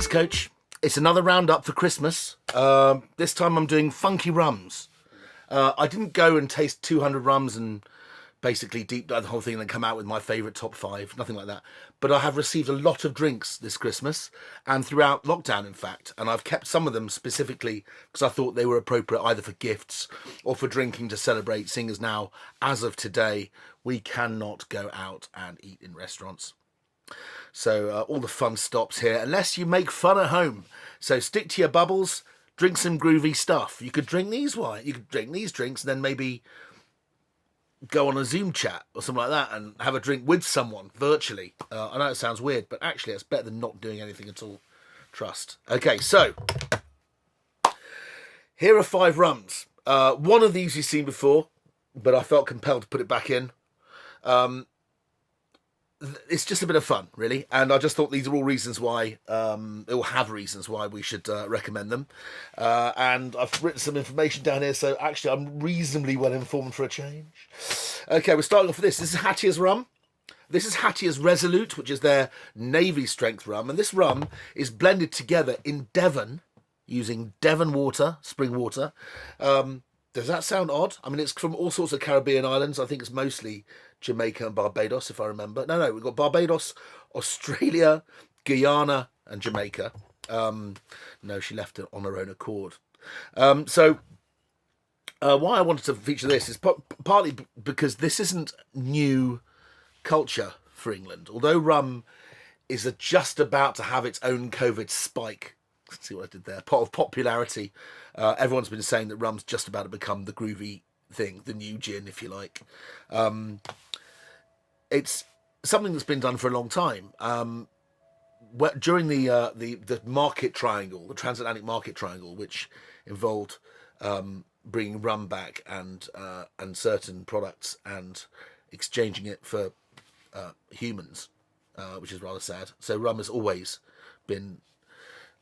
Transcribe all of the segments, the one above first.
Coach. It's another roundup for Christmas. This time I'm doing funky rums. I didn't go and taste 200 rums and basically deep dive the whole thing and then come out with my favourite top 5, nothing like that. But I have received a lot of drinks this Christmas and throughout lockdown, in fact, and I've kept some of them specifically because I thought they were appropriate either for gifts or for drinking to celebrate, seeing as now, as of today, we cannot go out and eat in restaurants. So all the fun stops here, unless you make fun at home. So stick to your bubbles, drink some groovy stuff. You could drink these wine, you could drink these drinks, and then maybe go on a Zoom chat or something like that and have a drink with someone virtually. I know it sounds weird, but actually it's better than not doing anything at all. Trust. Okay, so here are 5 rums. One of these you've seen before, but I felt compelled to put it back in. It's just a bit of fun, really, and I just thought these are all reasons why, it will have reasons why we should recommend them. And I've written some information down here, so actually I'm reasonably well informed for a change. Okay, we're starting off with this. This is Hattiers rum. This is Hattiers Resolute, which is their Navy strength rum, and this rum is blended together in Devon using Devon water, spring water. Does that sound odd? I mean, it's from all sorts of Caribbean islands. I think it's mostly Jamaica and Barbados, if I remember. No, we've got Barbados, Australia, Guyana, and Jamaica. No, she left it on her own accord. Why I wanted to feature this is partly because this isn't new culture for England. Although rum is just about to have its own COVID spike. See what I did there? Pot of popularity. Everyone's been saying that rum's just about to become the groovy thing, the new gin, if you like. It's something that's been done for a long time. During the market triangle, the transatlantic market triangle, which involved bringing rum back and certain products and exchanging it for humans, which is rather sad. So rum has always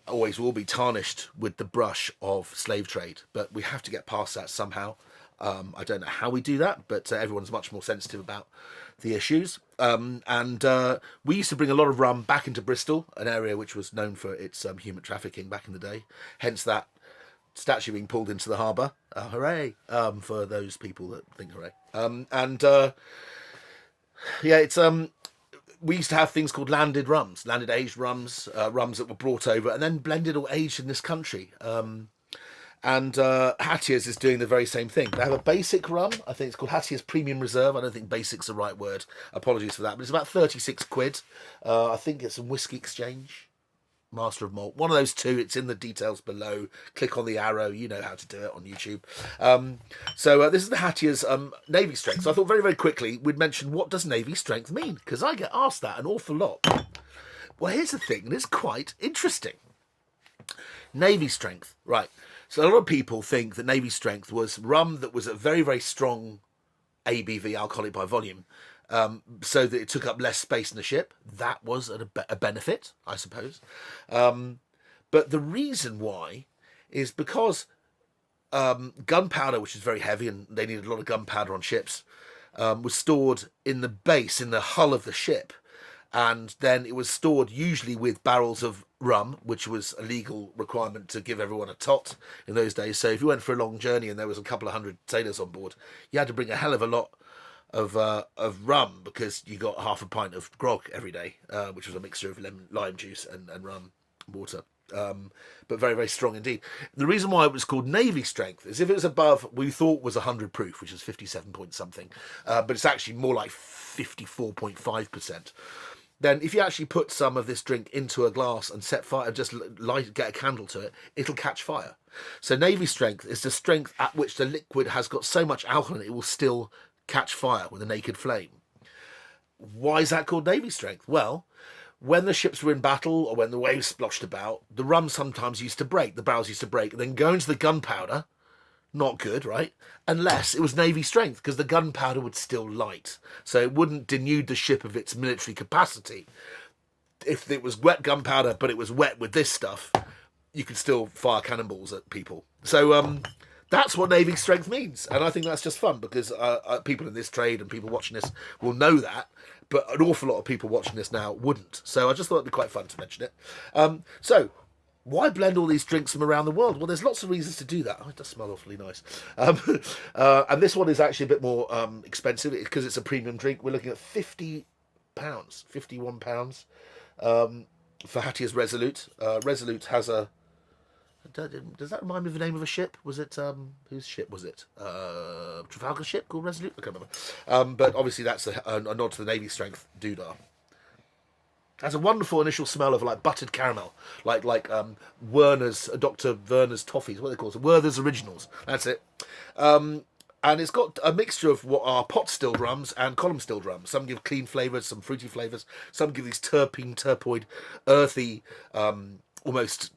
will be tarnished with the brush of slave trade, but we have to get past that somehow. I don't know how we do that, but everyone's much more sensitive about the issues. We used to bring a lot of rum back into Bristol, an area which was known for its human trafficking back in the day. Hence that statue being pulled into the harbour. Hooray! For those people that think hooray. It's we used to have things called landed rums, landed aged rums, rums that were brought over and then blended or aged in this country. Hattiers is doing the very same thing. They have a basic rum. I think it's called Hattiers Premium Reserve. I don't think basic's the right word. Apologies for that. But it's about 36 quid. I think it's a Whisky Exchange. Master of Malt. One of those two. It's in the details below. Click on the arrow. You know how to do it on YouTube. This is the Hattiers Navy Strength. So I thought very, very quickly we'd mention what does Navy Strength mean? Because I get asked that an awful lot. Well, here's the thing. And it's quite interesting. Navy Strength. Right. So a lot of people think that Navy Strength was rum that was a very, very strong ABV, alcoholic by volume, so that it took up less space in the ship. That was a benefit, I suppose. But the reason why is because gunpowder, which is very heavy, and they needed a lot of gunpowder on ships, was stored in the base, in the hull of the ship. And then it was stored usually with barrels of rum, which was a legal requirement to give everyone a tot in those days. So if you went for a long journey and there was a couple of hundred sailors on board, you had to bring a hell of a lot of rum because you got half a pint of grog every day, which was a mixture of lime juice and rum water. But very, very strong indeed. The reason why it was called Navy Strength is if it was above, we thought was 100 proof, which is 57 point something, but it's actually more like 54.5%. Then if you actually put some of this drink into a glass and set fire, just get a candle to it, it'll catch fire. So Navy Strength is the strength at which the liquid has got so much alcohol in it, it will still catch fire with a naked flame. Why is that called Navy Strength? Well, when the ships were in battle or when the waves sploshed about, the rum sometimes used to break, the barrels used to break, and then go into the gunpowder. Not good, right? Unless it was Navy Strength, because the gunpowder would still light. So it wouldn't denude the ship of its military capacity. If it was wet gunpowder, but it was wet with this stuff, you could still fire cannonballs at people. So That's what Navy strength means, and I think that's just fun because people in this trade and people watching this will know that, but an awful lot of people watching this now wouldn't. So I just thought it'd be quite fun to mention it. So why blend all these drinks from around the world? Well, there's lots of reasons to do that. Oh, it does smell awfully nice. And this one is actually a bit more expensive because it's a premium drink. We're looking at £50, £51 for Hattiers Resolute. Resolute has a... Does that remind me of the name of a ship? Was it whose ship was it? Trafalgar ship called Resolute? I can't remember. But obviously that's a nod to the Navy strength doodah. Has a wonderful initial smell of like buttered caramel, like Werner's Dr. Werner's toffees. What are they called? Werther's Originals. That's it. And it's got a mixture of what are pot stilled rums and column stilled rums. Some give clean flavours, some fruity flavours. Some give these terpoid, earthy, almost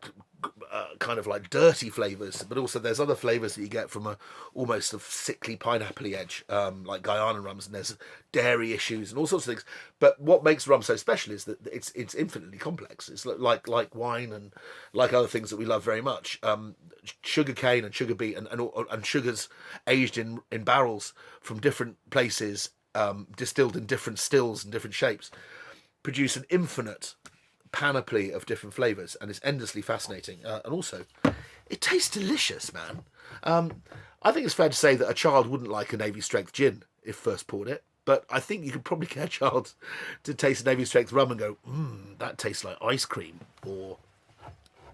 kind of like dirty flavours, but also there's other flavours that you get from a almost a sickly pineapple-y edge, like Guyana rums, and there's dairy issues and all sorts of things. But what makes rum so special is that it's infinitely complex. It's like wine and like other things that we love very much. Sugar cane and sugar beet and sugars aged in barrels from different places, distilled in different stills and different shapes, produce an infinite panoply of different flavours, and it's endlessly fascinating. And also, it tastes delicious, man. I think it's fair to say that a child wouldn't like a Navy strength gin if first poured it, but I think you could probably get a child to taste a Navy strength rum and go, that tastes like ice cream or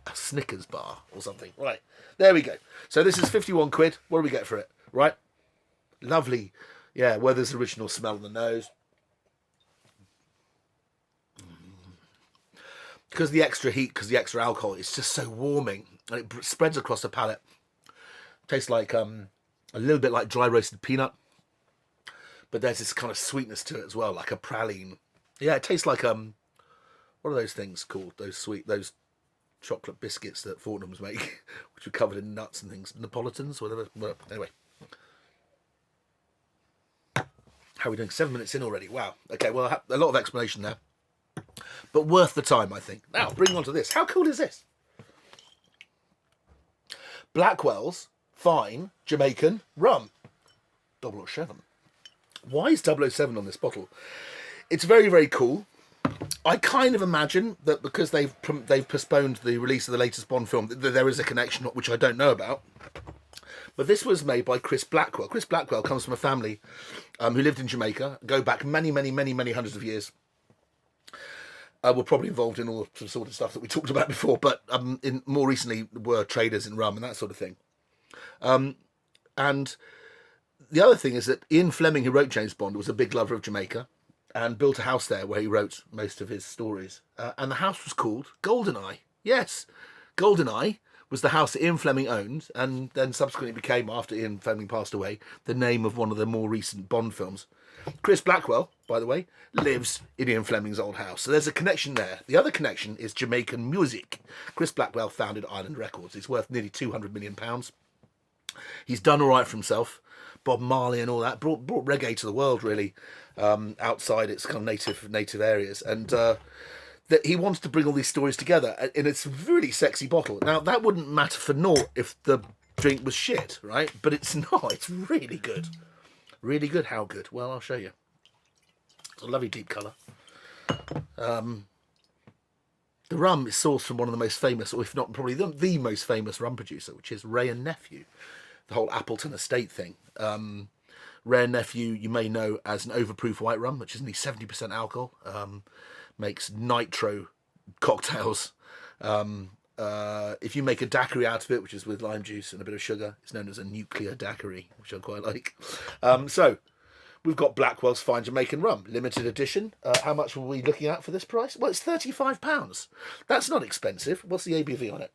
a Snickers bar or something. Right, there we go. So this is 51 quid. What do we get for it? Right, lovely. Yeah, Werther's Original smell on the nose. Because the extra heat, because the extra alcohol, it's just so warming, and it spreads across the palate. Tastes like a little bit like dry roasted peanut, but there's this kind of sweetness to it as well, like a praline. Yeah, it tastes like what are those things called? Those chocolate biscuits that Fortnum's make, which are covered in nuts and things, Napolitans, whatever. Well, anyway, how are we doing? 7 minutes in already. Wow. Okay, well, a lot of explanation there. But worth the time, I think. Now, bring on to this. How cool is this? Blackwell's Fine Jamaican Rum. 007. Why is 007 on this bottle? It's very, very cool. I kind of imagine that because they've postponed the release of the latest Bond film, that there is a connection, which I don't know about. But this was made by Chris Blackwell. Chris Blackwell comes from a family who lived in Jamaica, go back many, many, many, many hundreds of years. Were probably involved in all the sort of stuff that we talked about before, but in more recently were traders in rum and that sort of thing. And the other thing is that Ian Fleming, who wrote James Bond, was a big lover of Jamaica and built a house there where he wrote most of his stories. And the house was called Goldeneye. Yes, Goldeneye was the house that Ian Fleming owned, and then subsequently became, after Ian Fleming passed away, the name of one of the more recent Bond films. Chris Blackwell, by the way, lives in Ian Fleming's old house. So there's a connection there. The other connection is Jamaican music. Chris Blackwell founded Island Records. He's worth nearly £200 million. He's done all right for himself. Bob Marley and all that. Brought reggae to the world, really, outside its kind of native areas. And that he wants to bring all these stories together in its really sexy bottle. Now, that wouldn't matter for naught if the drink was shit, right? But it's not. It's really good. Really good. How good? Well, I'll show you. It's a lovely deep colour. The rum is sourced from one of the most famous, or if not probably the most famous rum producer, which is Ray and Nephew. The whole Appleton estate thing. Ray and Nephew, you may know as an overproof white rum, which is only 70% alcohol. Makes nitro cocktails. If you make a daiquiri out of it, which is with lime juice and a bit of sugar, it's known as a nuclear daiquiri, which I quite like. So we've got Blackwell's Fine Jamaican Rum, limited edition. How much were we looking at for this price? Well, it's £35. That's not expensive. What's the ABV on it?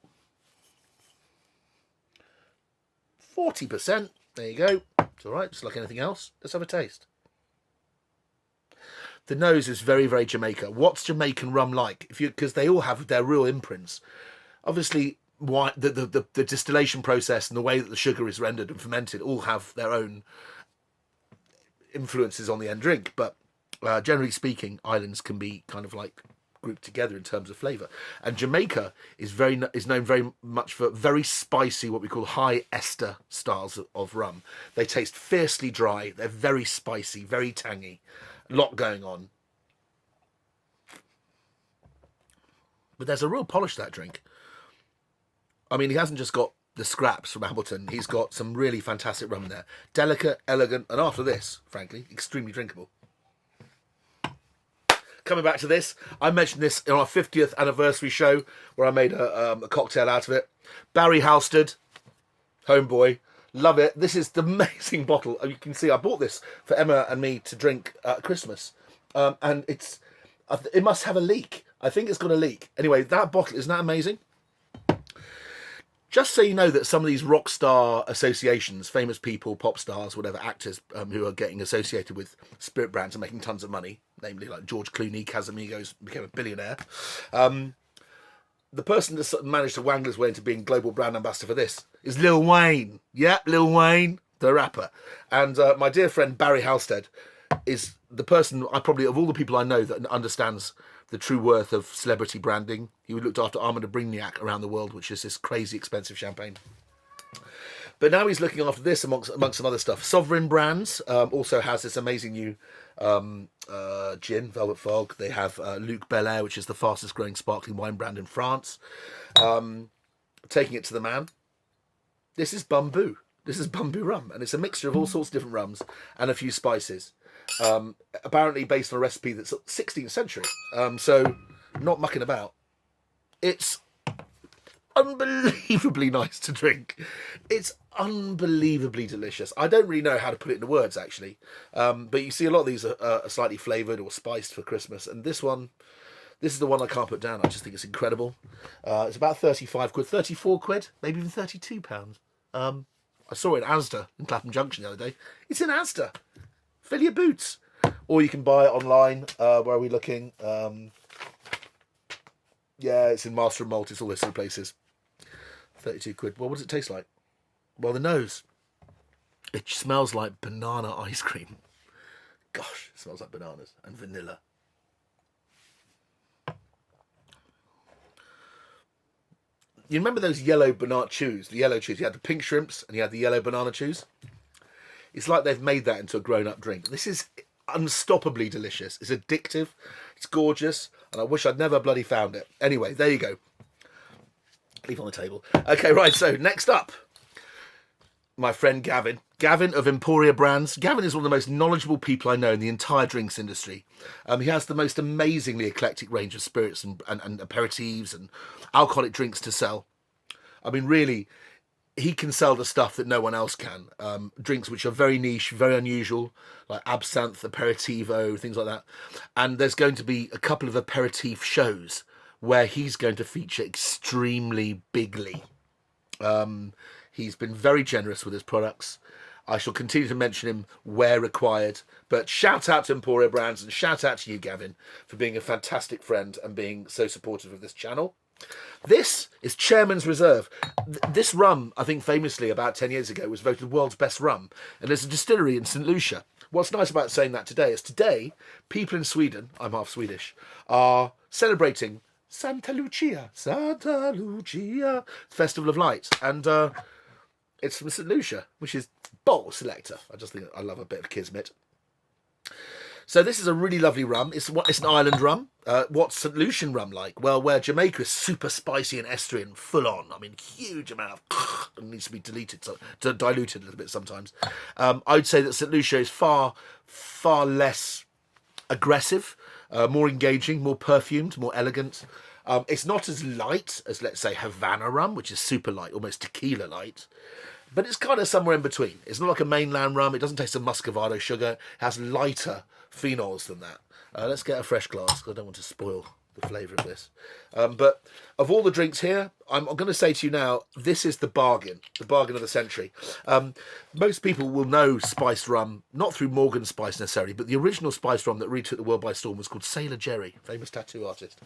40%. There you go. It's all right, just like anything else. Let's have a taste. The nose is very, very Jamaica. What's Jamaican rum like? Because they all have their real imprints. Obviously, why the distillation process and the way that the sugar is rendered and fermented all have their own influences on the end drink. But generally speaking, islands can be kind of like grouped together in terms of flavour. And Jamaica is known very much for very spicy, what we call high ester styles of rum. They taste fiercely dry. They're very spicy, very tangy. A lot going on. But there's a real polish to that drink. I mean, he hasn't just got the scraps from Hamilton. He's got some really fantastic rum in there. Delicate, elegant, and after this, frankly, extremely drinkable. Coming back to this, I mentioned this in our 50th anniversary show where I made a cocktail out of it. Barry Halstead, homeboy, love it. This is the amazing bottle. You can see I bought this for Emma and me to drink at Christmas. And it must have a leak. I think it's got a leak. Anyway, that bottle, isn't that amazing? Just so you know that some of these rock star associations, famous people, pop stars, whatever, actors who are getting associated with spirit brands and making tons of money, namely like George Clooney, Casamigos, became a billionaire. The person that sort of managed to wangle his way into being global brand ambassador for this is Lil Wayne. Yeah, Lil Wayne, the rapper. And my dear friend Barry Halstead is the person, probably of all the people I know, that understands the true worth of celebrity branding. He looked after Armand de Brignac around the world, which is this crazy expensive champagne. But now he's looking after this amongst some other stuff. Sovereign Brands also has this amazing new gin, Velvet Fog. They have Luc Belair, which is the fastest growing sparkling wine brand in France. Taking it to the man. This is Bumbu. This is Bumbu Rum, and it's a mixture of all sorts of different rums and a few spices. Apparently based on a recipe that's 16th century. So not mucking about. It's unbelievably nice to drink. It's unbelievably delicious. I don't really know how to put it into words, actually. But you see a lot of these are slightly flavoured or spiced for Christmas. And this is the one I can't put down. I just think it's incredible. It's about 35 quid, 34 quid, maybe even £32. I saw it in ASDA in Clapham Junction the other day. It's in ASDA. Fill your boots. Or you can buy it online. Where are we looking? Yeah, it's in Master of Malt. It's all those sort of places. 32 quid. Well, what does it taste like? Well, the nose. It smells like banana ice cream. Gosh, it smells like bananas and vanilla. You remember those yellow banana chews? The yellow chews. You had the pink shrimps and you had the yellow banana chews. It's like they've made that into a grown-up drink. This is unstoppably delicious. It's addictive. It's gorgeous. And I wish I'd never bloody found it. Anyway, there you go. Leave on the table. Okay, right. So next up, my friend Gavin. Gavin of Emporia Brands. Gavin is one of the most knowledgeable people I know in the entire drinks industry. He has the most amazingly eclectic range of spirits and aperitifs and alcoholic drinks to sell. I mean, really, he can sell the stuff that no one else can. Drinks which are very niche, very unusual, like absinthe, aperitivo, things like that. And there's going to be a couple of aperitif shows where he's going to feature extremely bigly. He's been very generous with his products. I shall continue to mention him where required. But shout out to Emporia Brands and shout out to you, Gavin, for being a fantastic friend and being so supportive of this channel. This is Chairman's Reserve. This rum, I think famously about 10 years ago, was voted world's best rum. And there's a distillery in St. Lucia. What's nice about saying that today is today, people in Sweden, I'm half Swedish, are celebrating Santa Lucia, Festival of Lights. And it's from St. Lucia, which is bottle selector. I just think I love a bit of kismet. So this is a really lovely rum. It's an island rum. What's St. Lucian rum like? Well, where Jamaica is super spicy and estery and full on. I mean, huge amount of it needs to be diluted a little bit sometimes. I would say that St. Lucia is far less aggressive, more engaging, more perfumed, more elegant. It's not as light as, let's say, Havana rum, which is super light, almost tequila light. But it's kind of somewhere in between. It's not like a mainland rum. It doesn't taste of muscovado sugar. It has lighter phenols than that. Let's get a fresh glass, because I don't want to spoil the flavour of this. But of all the drinks here, I'm going to say to you now, this is the bargain of the century. Most people will know spiced rum, not through Morgan Spice necessarily, but the original spiced rum that really took the world by storm was called Sailor Jerry, famous tattoo artist.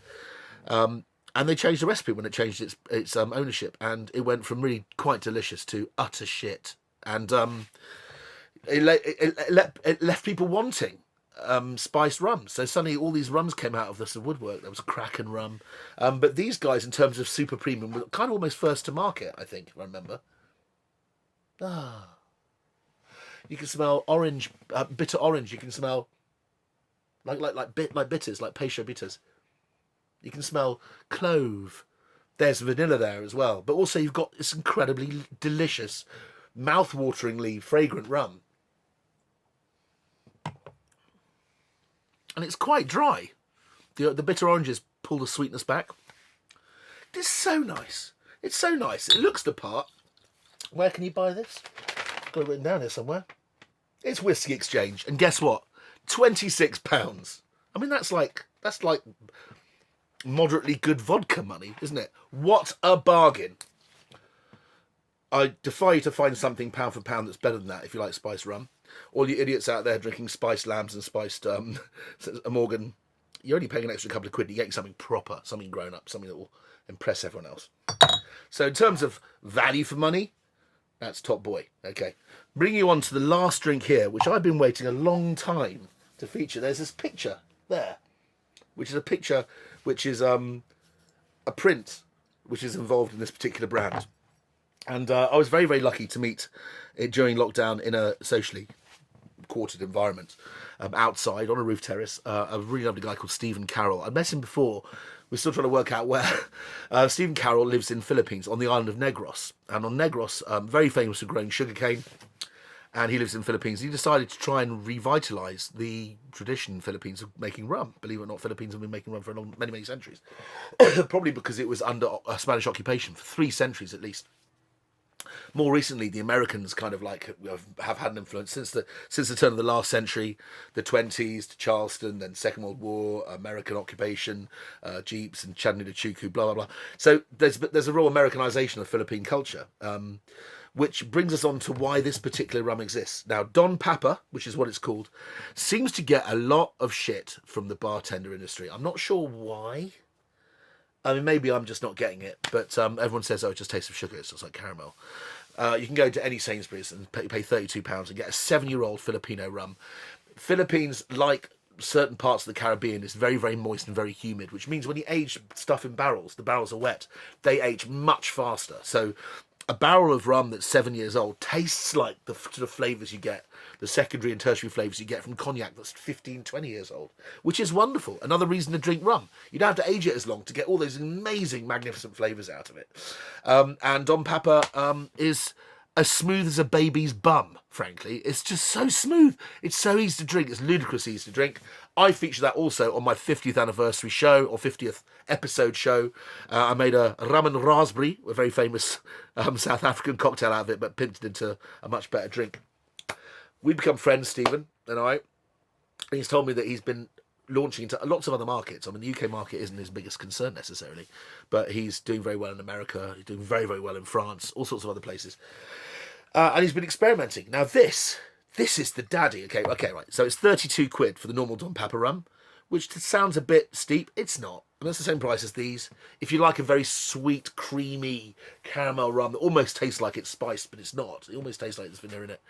And they changed the recipe when it changed its ownership, and it went from really quite delicious to utter shit. And it left people wanting. spiced rum. So suddenly all these rums came out of this woodwork. There was Kraken rum. But these guys, in terms of super premium, were kind of almost first to market, I think, if I remember. You can smell orange, bitter orange. You can smell like bitters, like Peychaud bitters. You can smell clove. There's vanilla there as well. But also you've got this incredibly delicious, mouth-wateringly fragrant rum. And it's quite dry. The bitter oranges pull the sweetness back. It's so nice. It's so nice. It looks the part. Where can you buy this? Got it written down here somewhere. It's Whisky Exchange. And guess what? £26. I mean, that's like moderately good vodka money, isn't it? What a bargain. I defy you to find something pound for pound that's better than that if you like spiced rum. All you idiots out there drinking spiced lambs and spiced Morgan, you're only paying an extra couple of quid. You're getting something proper, something grown up, something that will impress everyone else. So in terms of value for money, that's top boy. Okay. Bringing you on to the last drink here, which I've been waiting a long time to feature. There's this picture there, which is a picture which is a print which is involved in this particular brand. And I was very, very lucky to meet it during lockdown in a socially quartered environment outside on a roof terrace. A really lovely guy called Stephen Carroll. I met him before. We're still trying to work out where. Stephen Carroll lives in Philippines on the island of Negros. And on Negros, very famous for growing sugarcane. And he lives in Philippines. He decided to try and revitalise the tradition in Philippines of making rum. Believe it or not, Philippines have been making rum for many, many centuries. Probably because it was under Spanish occupation for 3 centuries at least. More recently, the Americans kind of like have had an influence since the turn of the last century, the 20s to Charleston, then Second World War, American occupation, Jeeps and Chattanooga Chuku, blah, blah, blah. So there's a real Americanization of Philippine culture, which brings us on to why this particular rum exists. Now, Don Papa, which is what it's called, seems to get a lot of shit from the bartender industry. I'm not sure why. I mean, maybe I'm just not getting it, but everyone says, oh, it just tastes of sugar. It's just like caramel. You can go to any Sainsbury's and pay £32 and get a 7-year-old Filipino rum. Philippines, like certain parts of the Caribbean, is very, very moist and very humid, which means when you age stuff in barrels, the barrels are wet, they age much faster. So a barrel of rum that's 7 years old tastes like the sort of flavours you get, the secondary and tertiary flavours you get from cognac that's 15, 20 years old, which is wonderful. Another reason to drink rum. You don't have to age it as long to get all those amazing, magnificent flavours out of it. And Don Papa is as smooth as a baby's bum, frankly. It's just so smooth. It's so easy to drink. It's ludicrously easy to drink. I feature that also on my 50th anniversary show, or 50th episode show. I made a rum and raspberry, a very famous South African cocktail out of it, but pimped it into a much better drink. We've become friends, Stephen and I. And he's told me that he's been launching into lots of other markets. I mean, the UK market isn't his biggest concern necessarily, but he's doing very well in America. He's doing very, very well in France, all sorts of other places. And he's been experimenting. Now this is the daddy. Okay, right. So it's 32 quid for the normal Don Papa rum, which sounds a bit steep. It's not. And that's the same price as these. If you like a very sweet, creamy caramel rum that almost tastes like it's spiced, but it's not. It almost tastes like there's vanilla in it.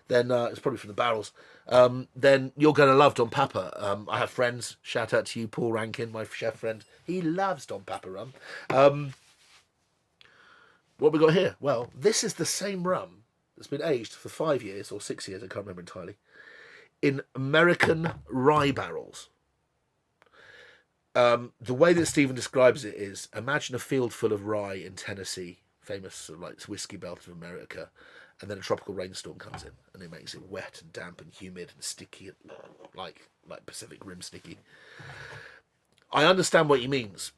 Then it's probably from the barrels. Then you're going to love Don Papa. I have friends. Shout out to you, Paul Rankin, my chef friend. He loves Don Papa rum. What we got here? Well, this is the same rum that's been aged for 5 years or 6 years, I can't remember entirely, in American rye barrels. The way that Stephen describes it is, imagine a field full of rye in Tennessee, famous sort of like whiskey belt of America, and then a tropical rainstorm comes in and it makes it wet and damp and humid and sticky, like Pacific Rim sticky. I understand what he means,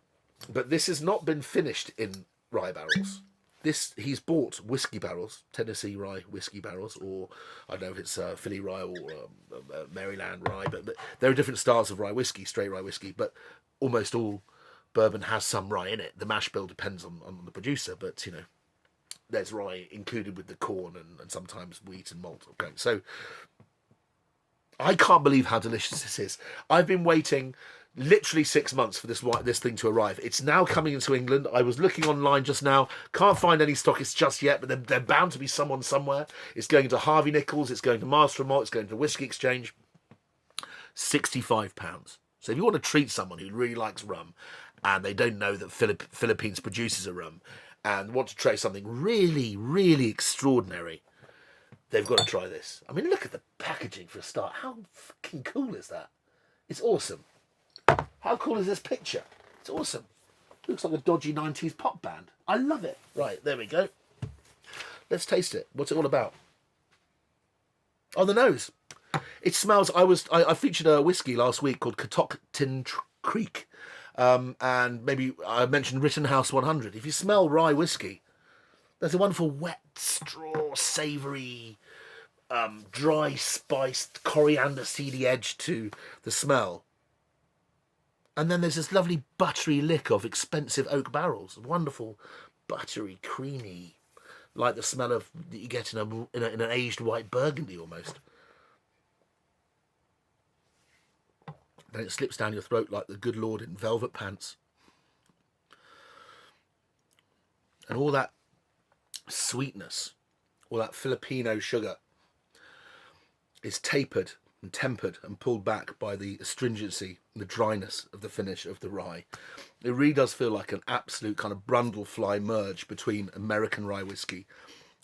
but this has not been finished in rye barrels. He's bought whiskey barrels, Tennessee rye whiskey barrels, or I don't know if it's Philly rye or Maryland rye, but there are different styles of rye whiskey, straight rye whiskey, but almost all bourbon has some rye in it. The mash bill depends on the producer, but you know, there's rye included with the corn and sometimes wheat and malt. Okay, so I can't believe how delicious this is. I've been waiting literally 6 months for this thing to arrive. It's now coming into England. I was looking online just now. Can't find any stockists just yet, but they're bound to be someone somewhere. It's going to Harvey Nichols. It's going to Master of Malt. It's going to Whisky Exchange. £65. So if you want to treat someone who really likes rum and they don't know that Philippines produces a rum and want to try something really, really extraordinary, they've got to try this. I mean, look at the packaging for a start. How fucking cool is that? It's awesome. How cool is this picture? It's awesome. Looks like a dodgy 90s pop band. I love it. Right, there we go. Let's taste it. What's it all about? On the nose. It smells... I featured a whiskey last week called Catoctin Creek. And maybe I mentioned Rittenhouse 100. If you smell rye whiskey, there's a wonderful wet straw, savoury, dry spiced coriander seedy edge to the smell. And then there's this lovely buttery lick of expensive oak barrels. Wonderful, buttery, creamy, like the smell of that you get in an aged white Burgundy almost. Then it slips down your throat like the good Lord in velvet pants. And all that sweetness, all that Filipino sugar is tapered and tempered and pulled back by the astringency and the dryness of the finish of the rye. It really does feel like an absolute kind of brundlefly merge between American rye whiskey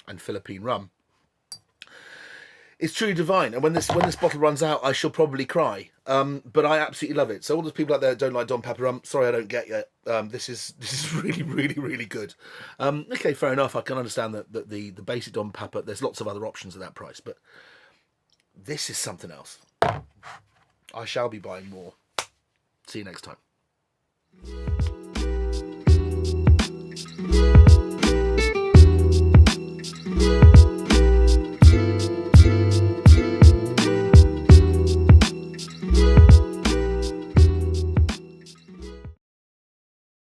and Philippine rum. It's truly divine, and when this bottle runs out, I shall probably cry. But I absolutely love it. So all those people out there that don't like Dom Papa rum, sorry I don't get you. This is really, really, really good. Okay, fair enough. I can understand that the basic Dom Papa, there's lots of other options at that price, but this is something else. I shall be buying more. See you next time.